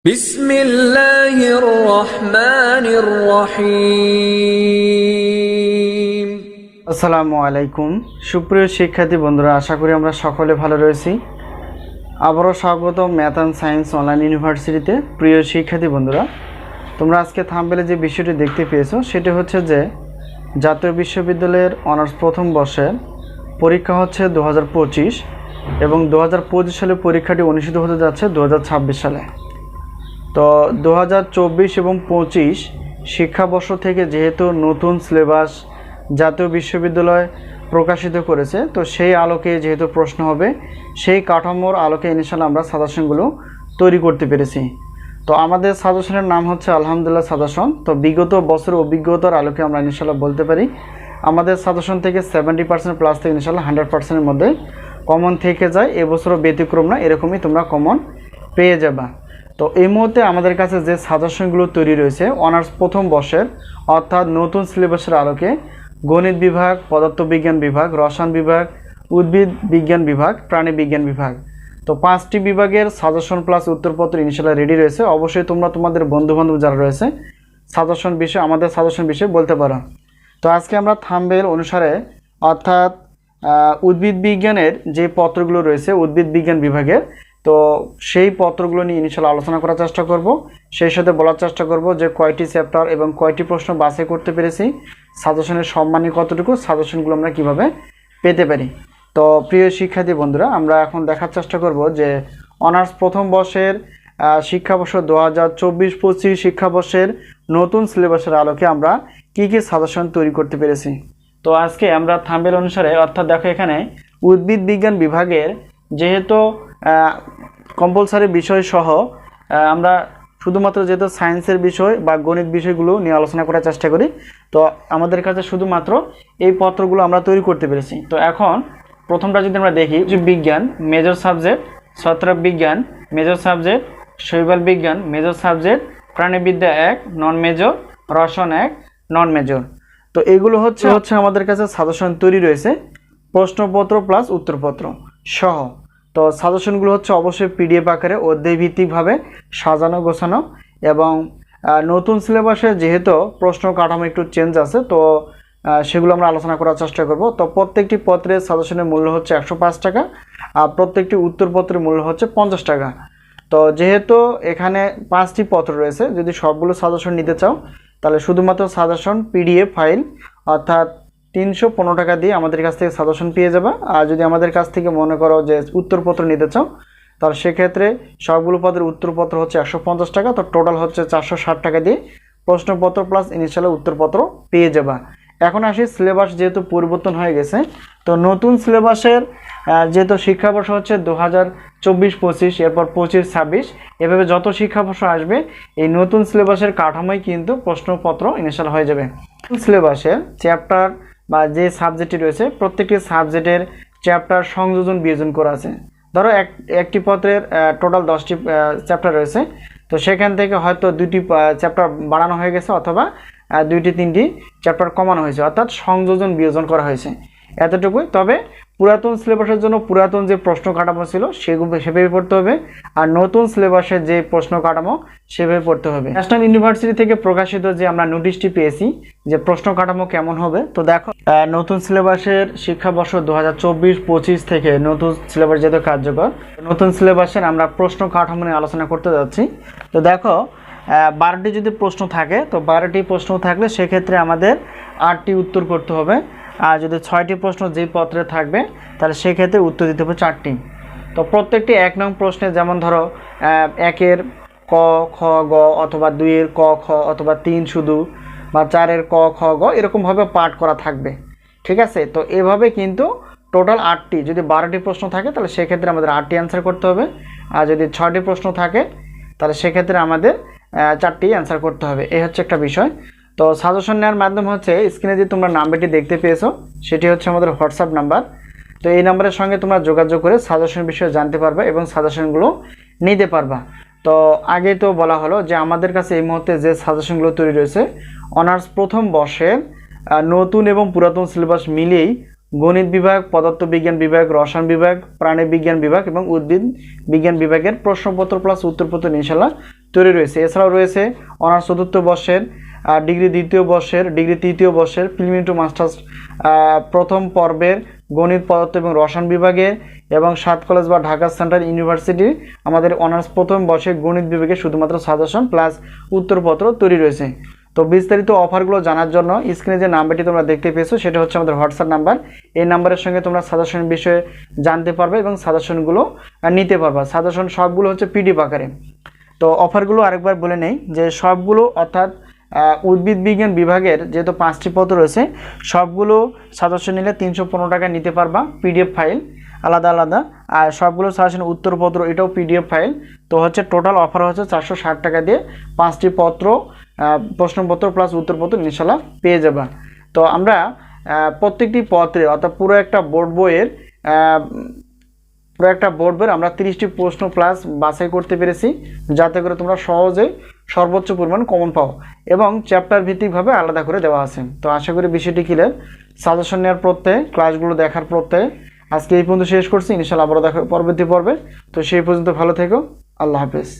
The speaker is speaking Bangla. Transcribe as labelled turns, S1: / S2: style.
S1: বিসমিল্লাহির রহমানির রহিম।
S2: আসসালামু আলাইকুম সুপ্রিয় শিক্ষার্থী বন্ধুরা, আশা করি আমরা সকলে ভালো রয়েছি। আবারও স্বাগত ম্যাথ অ্যান্ড সায়েন্স অনলাইন ইউনিভার্সিটিতে। প্রিয় শিক্ষার্থী বন্ধুরা, তোমরা আজকে থাম্বনেলে যে বিষয়টি দেখতে পেয়েছো সেটি হচ্ছে যে জাতীয় বিশ্ববিদ্যালয়ের অনার্স প্রথম বর্ষের পরীক্ষা হচ্ছে 2025 এবং 2025 সালে পরীক্ষাটি অনুষ্ঠিত হতে যাচ্ছে 2026 সালে। তো 2024 এবং 25 শিক্ষাবর্ষ থেকে যেহেতু নতুন সিলেবাস জাতীয় বিশ্ববিদ্যালয় প্রকাশিত করেছে, তো সেই আলোকে যেহেতু প্রশ্ন হবে, সেই কাঠামোর আলোকে ইনশাআল্লাহ আমরা সাজেশনগুলো তৈরি করতে পেরেছি। তো আমাদের সাজেশনের নাম হচ্ছে আলহামদুলিল্লাহ সাজেশন। তো বিগত বছরের অভিজ্ঞতার আলোকে আমরা ইনশাআল্লাহ বলতে পারি আমাদের সাজেশন থেকে 70% প্লাস থেকে ইনশাআল্লাহ 100%-এর মধ্যে কমন থেকে যায়। এবছরও ব্যতিক্রম না, এরকমই তোমরা কমন পেয়ে যাবা। তো এই মুহূর্তে আমাদের কাছে যে সাজেশনগুলো তৈরি রয়েছে অনার্স প্রথম বর্ষের, অর্থাৎ নতুন সিলেবাসের আলোকে গণিত বিভাগ, পদার্থবিজ্ঞান বিভাগ, রসায়ন বিভাগ, উদ্ভিদ বিজ্ঞান বিভাগ, প্রাণী বিজ্ঞান বিভাগ, তো 5টি বিভাগের সাজেশন প্লাস উত্তরপত্র ইনশাআল্লাহ রেডি রয়েছে। অবশ্যই তোমরা তোমাদের বন্ধুবান্ধব যারা রয়েছে সাজেশন বিষয়ে আমাদের সাজেশন বিষয়ে বলতে পারো। তো আজকে আমরা থাম্বনেল অনুসারে অর্থাৎ উদ্ভিদ বিজ্ঞানের যে পত্রগুলো রয়েছে উদ্ভিদ বিজ্ঞান বিভাগের, তো সেই পত্রগুলো নিয়ে ইনশাআল্লাহ আলোচনা করার চেষ্টা করব। সেই সাথে বলার চেষ্টা করব যে কয়টি চ্যাপ্টার এবং কয়টি প্রশ্ন বাছাই করতে পেরেছি, সাজেশনের সম্মানী কতটুকু, সাজেশনগুলো আমরা কিভাবে পেতে পারি। তো প্রিয় শিক্ষার্থী বন্ধুরা, আমরা এখন দেখার চেষ্টা করব যে অনার্স প্রথম বর্ষের শিক্ষাবর্ষ 2024-25 শিক্ষাবর্ষের নতুন সিলেবাসের আলোকে আমরা কি কি সাজেশন তৈরি করতে পেরেছি। তো আজকে আমরা থাম্বনেল অনুসারে, অর্থাৎ দেখো এখানে উদ্ভিদ বিজ্ঞান বিভাগের যেহেতু কম্পালসারি বিষয় সহ আমরা শুধুমাত্র যেহেতু সায়েন্সের বিষয় বা গণিত বিষয়গুলো নিয়ে আলোচনা করার চেষ্টা করি, তো আমাদের কাছে শুধুমাত্র এই পত্রগুলো আমরা তৈরি করতে পেরেছি। তো এখন প্রথমটা যদি আমরা দেখি, যে বিজ্ঞান মেজর সাবজেক্ট, ছত্রাক বিজ্ঞান মেজর সাবজেক্ট, শৈবাল বিজ্ঞান মেজর সাবজেক্ট, প্রাণীবিদ্যা 1 নন মেজর, রসায়ন 1 নন মেজর। তো এগুলো হচ্ছে আমাদের কাছে সাজেশন তৈরি রয়েছে প্রশ্নপত্র প্লাস উত্তরপত্র সহ। তো সাজেশনগুলো হচ্ছে অবশ্যই পিডিএফ আকারে অধ্যায়ভিত্তিকভাবে সাজানো গোছানো, এবং নতুন সিলেবাসে যেহেতু প্রশ্ন কাঠামো একটু চেঞ্জ আছে, তো সেগুলো আমরা আলোচনা করার চেষ্টা করব। তো প্রত্যেকটি পত্রের সাজেশনের মূল্য হচ্ছে 105 টাকা, আর প্রত্যেকটি উত্তরপত্রের মূল্য হচ্ছে 50 টাকা। তো যেহেতু এখানে 5টি পত্র রয়েছে, যদি সবগুলো সাজেশন নিতে চাও তাহলে শুধুমাত্র সাজেশন পিডিএফ ফাইল অর্থাৎ 315 টাকা দিয়ে আমাদের কাছ থেকে সাজেশন পেয়ে যাবে। আর যদি আমাদের কাছ থেকে মনে করো যে উত্তরপত্র নিতে চাও, তাহলে সেক্ষেত্রে সবগুলো পদের উত্তরপত্র হচ্ছে 150 টাকা। তো টোটাল হচ্ছে 460 টাকা দিয়ে প্রশ্নপত্র প্লাস ইনিশিয়াল উত্তরপত্র পেয়ে যাবা। এখন আসি সিলেবাস যেহেতু পরিবর্তন হয়ে গেছে, তো নতুন সিলেবাসের যেহেতু শিক্ষাবর্ষ হচ্ছে 2024-25, এরপর 25-26, এভাবে যত শিক্ষাবর্ষ আসবে এই নতুন সিলেবাসের কাঠামোই কিন্তু প্রশ্নপত্র ইনিশিয়াল হয়ে যাবে। সিলেবাসের চ্যাপ্টার বা যে সাবজেক্টটি রয়েছে প্রত্যেকটি সাবজেক্টের চ্যাপ্টার সংযোজন বিয়োজন করা আছে। ধরো একটি পত্রের টোটাল 10টি চ্যাপ্টার রয়েছে, তো সেখান থেকে হয়তো 2টি চ্যাপ্টার বাড়ানো হয়ে গেছে অথবা 2-3টি চ্যাপ্টার কমানো হয়েছে, অর্থাৎ সংযোজন বিয়োজন করা হয়েছে, এতটুকুই। তবে পুরাতন সিলেবাসের জন্য পুরাতন যে প্রশ্ন কাঠামো ছিল সেভাবে পড়তে হবে, আর নতুন সিলেবাসের যে প্রশ্ন কাঠামো সেভাবে পড়তে হবে। ন্যাশনাল ইউনিভার্সিটি থেকে প্রকাশিত যে আমরা নোটিশটি পেয়েছি যে প্রশ্ন কাঠামো কেমন হবে, তো দেখো নতুন সিলেবাসের শিক্ষাবর্ষ 2024-25 থেকে নতুন সিলেবাস যেহেতু কার্যকর, নতুন সিলেবাসের আমরা প্রশ্ন কাঠামো নিয়ে আলোচনা করতে যাচ্ছি। তো দেখো 12টি যদি প্রশ্ন থাকে, তো 12টি প্রশ্ন থাকলে সেক্ষেত্রে আমাদের 8টি উত্তর করতে হবে। আর যদি 6টি প্রশ্ন যেই পত্রে থাকবে তাহলে সেক্ষেত্রে উত্তর দিতে হবে 4টি। তো প্রত্যেকটি 1 নং প্রশ্নে যেমন ধরো 1-এর ক খ গ, অথবা 2-এর ক খ, অথবা 3 শুধু, বা 4-এর ক খ গ, এরকমভাবে পাঠ করা থাকবে, ঠিক আছে। তো এভাবে কিন্তু টোটাল 8টি, যদি 12টি প্রশ্ন থাকে তাহলে সেক্ষেত্রে আমাদের 8টি অ্যান্সার করতে হবে। আর যদি 6টি প্রশ্ন থাকে তাহলে সেক্ষেত্রে আমাদের 4টি অ্যান্সার করতে হবে। এই হচ্ছে একটা বিষয়। তো সাজেশন নেওয়ার মাধ্যম হচ্ছে স্ক্রিনে যে তোমরা নাম্বারটি দেখতে পেয়েছো সেটি হচ্ছে আমাদের হোয়াটসঅ্যাপ নাম্বার। তো এই নাম্বারের সঙ্গে তোমরা যোগাযোগ করে সাজেশন বিষয়ে জানতে পারবা এবং সাজেশনগুলো নিতে পারবা। তো আগে তো বলা হলো যে আমাদের কাছে এই মুহূর্তে যে সাজেশনগুলো তৈরি রয়েছে অনার্স প্রথম বর্ষের নতুন এবং পুরাতন সিলেবাস মিলিয়েই গণিত বিভাগ, পদার্থবিজ্ঞান বিভাগ, রসায়ন বিভাগ, প্রাণী বিজ্ঞান বিভাগ এবং উদ্ভিদ বিজ্ঞান বিভাগের প্রশ্নপত্র প্লাস উত্তরপত্র ইনশাআল্লাহ তৈরি রয়েছে। এছাড়াও রয়েছে অনার্স চতুর্থ বর্ষের, ডিগ্রি দ্বিতীয় বর্ষের, ডিগ্রি তৃতীয় বর্ষের, প্রিলিমিনারি টু মাস্টার্স প্রথম পর্বের গণিত পদার্থ এবং রসায়ন বিভাগের, এবং 7 কলেজ বা ঢাকা সেন্ট্রাল ইউনিভার্সিটি আমাদের অনার্স প্রথম বর্ষের গণিত বিভাগে শুধুমাত্র সাজেশন প্লাস উত্তরপত্র তৈরি রয়েছে। তো বিস্তারিত অফারগুলো জানার জন্য স্ক্রিনে যে নাম্বারটি তোমরা দেখতে পেয়েছো সেটা হচ্ছে আমাদের হোয়াটসঅ্যাপ নাম্বার। এই নাম্বারের সঙ্গে তোমরা সাজেশন বিষয়ে জানতে পারবে এবং সাজেশনগুলো নিতে পারবে। সাজেশন সবগুলো হচ্ছে পিডিএফ আকারে। তো অফারগুলো আরেকবার বলে নেই যে সবগুলো অর্থাৎ উদ্ভিদ বিজ্ঞান বিভাগের যেহেতু 5টি পত্র রয়েছে, সবগুলো সাজেশন নিলে 315 টাকা নিতে পারবা পিডিএফ ফাইল আলাদা আলাদা, আর সবগুলো সাজেশন উত্তরপত্র এটাও পিডিএফ ফাইল। তো হচ্ছে টোটাল অফার হচ্ছে 460 টাকা দিয়ে 5টি পত্র, প্রশ্নপত্র প্লাস উত্তরপত্র ইনশাল্লাহ পেয়ে যাবা। তো আমরা প্রত্যেকটি পত্রে অর্থাৎ পুরো একটা বোর্ড বইয়ের আমরা 30টি প্রশ্ন প্লাস বাছাই করতে পেরেছি, যাতে করে তোমরা সহজেই সর্বোচ্চ পরিমাণ কমন পাও, এবং চ্যাপ্টার ভিত্তিকভাবে আলাদা করে দেওয়া আছে। তো আশা করি বিষয়টি ক্লিয়ার। সাজেশন নেওয়ার প্রত্যয়ে, ক্লাসগুলো দেখার প্রত্যয়ে আজকে এই পর্যন্ত শেষ করছি। ইনশাআল্লাহ আবারও দেখা পরবর্তী পর্বে। তো সেই পর্যন্ত ভালো থেকো। আল্লাহ হাফেজ।